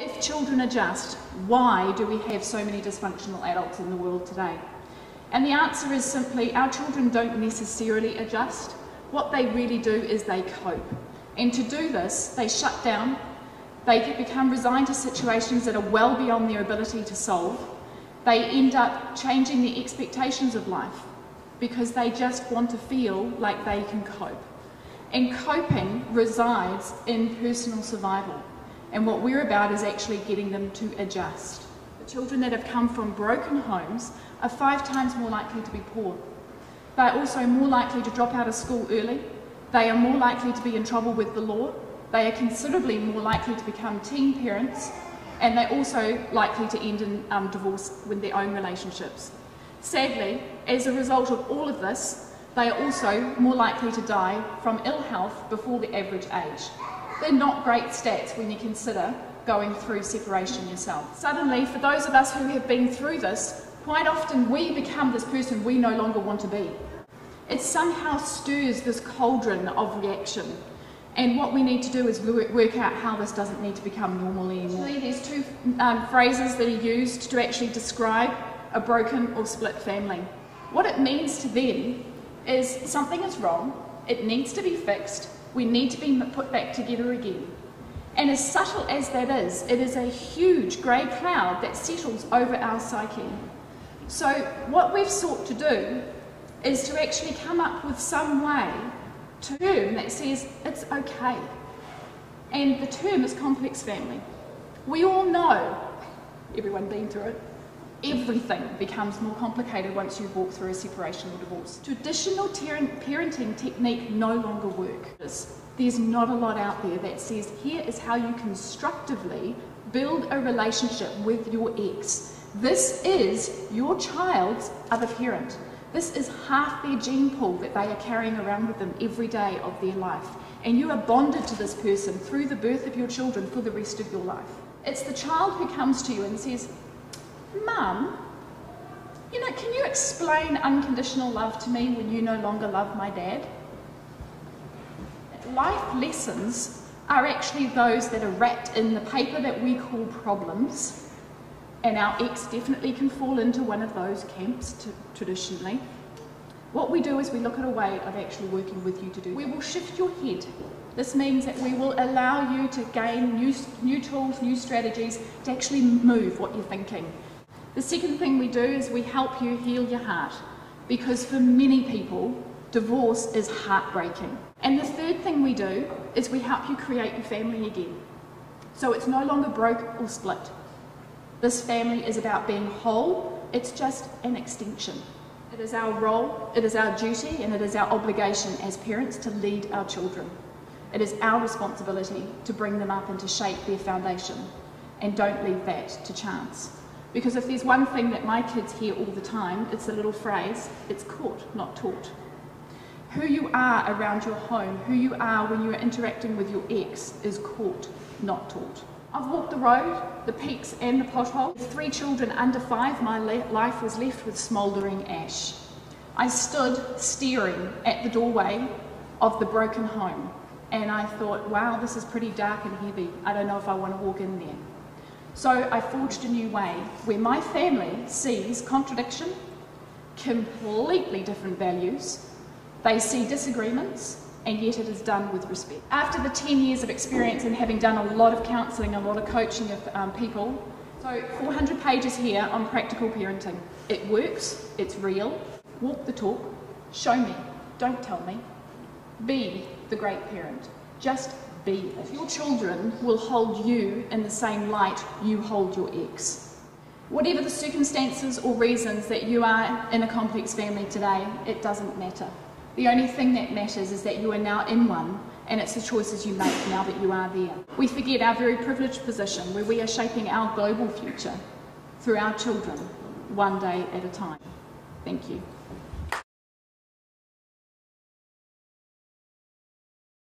If children adjust, why do we have so many dysfunctional adults in the world today? And the answer is simply, our children don't necessarily adjust. What they really do is they cope. And to do this, they shut down, they become resigned to situations that are well beyond their ability to solve. They end up changing the expectations of life because they just want to feel like they can cope. And coping resides in personal survival. And what we're about is actually getting them to adjust. The children that have come from broken homes are 5 times more likely to be poor. They're also more likely to drop out of school early. They are more likely to be in trouble with the law. They are considerably more likely to become teen parents. And they're also likely to end in divorce with their own relationships. Sadly, as a result of all of this, they are also more likely to die from ill health before the average age. They're not great stats when you consider going through separation yourself. Suddenly, for those of us who have been through this, quite often we become this person we no longer want to be. It somehow stirs this cauldron of reaction. And what we need to do is work out how this doesn't need to become normal anymore. Actually, there's 2 phrases that are used to actually describe a broken or split family. What it means to them is something is wrong, it needs to be fixed, we need to be put back together again. And as subtle as that is, it is a huge grey cloud that settles over our psyche. So what we've sought to do is to actually come up with some way, term that says it's okay. And the term is complex family. We all know, everyone been through it, everything becomes more complicated once you walk through a separation or divorce. Traditional parenting technique no longer works. There's not a lot out there that says here is how you constructively build a relationship with your ex. This is your child's other parent. This is half their gene pool that they are carrying around with them every day of their life. And you are bonded to this person through the birth of your children for the rest of your life. It's the child who comes to you and says, Mum, can you explain unconditional love to me when you no longer love my dad? Life lessons are actually those that are wrapped in the paper that we call problems, and our ex definitely can fall into one of those camps traditionally. What we do is we look at a way of actually working with you to do. We will shift your head. This means that we will allow you to gain new tools, new strategies to actually move what you're thinking. The second thing we do is we help you heal your heart, because for many people, divorce is heartbreaking. And the third thing we do is we help you create your family again. So it's no longer broke or split. This family is about being whole, it's just an extension. It is our role, it is our duty, and it is our obligation as parents to lead our children. It is our responsibility to bring them up and to shape their foundation. And don't leave that to chance. Because if there's one thing that my kids hear all the time, it's a little phrase, it's caught, not taught. Who you are around your home, who you are when you're interacting with your ex is caught, not taught. I've walked the road, the peaks and the potholes. With 3 children under 5, my life was left with smouldering ash. I stood staring at the doorway of the broken home, and I thought, wow, this is pretty dark and heavy. I don't know if I want to walk in there. So I forged a new way where my family sees contradiction, completely different values. They see disagreements, and yet it is done with respect. After the 10 years of experience and having done a lot of counselling, a lot of coaching of people, so 400 pages here on practical parenting. It works, it's real. Walk the talk, show me, don't tell me. Be the great parent. Just be it. Your children will hold you in the same light you hold your ex. Whatever the circumstances or reasons that you are in a complex family today, it doesn't matter. The only thing that matters is that you are now in one, and it's the choices you make now that you are there. We forget our very privileged position where we are shaping our global future through our children, one day at a time. Thank you.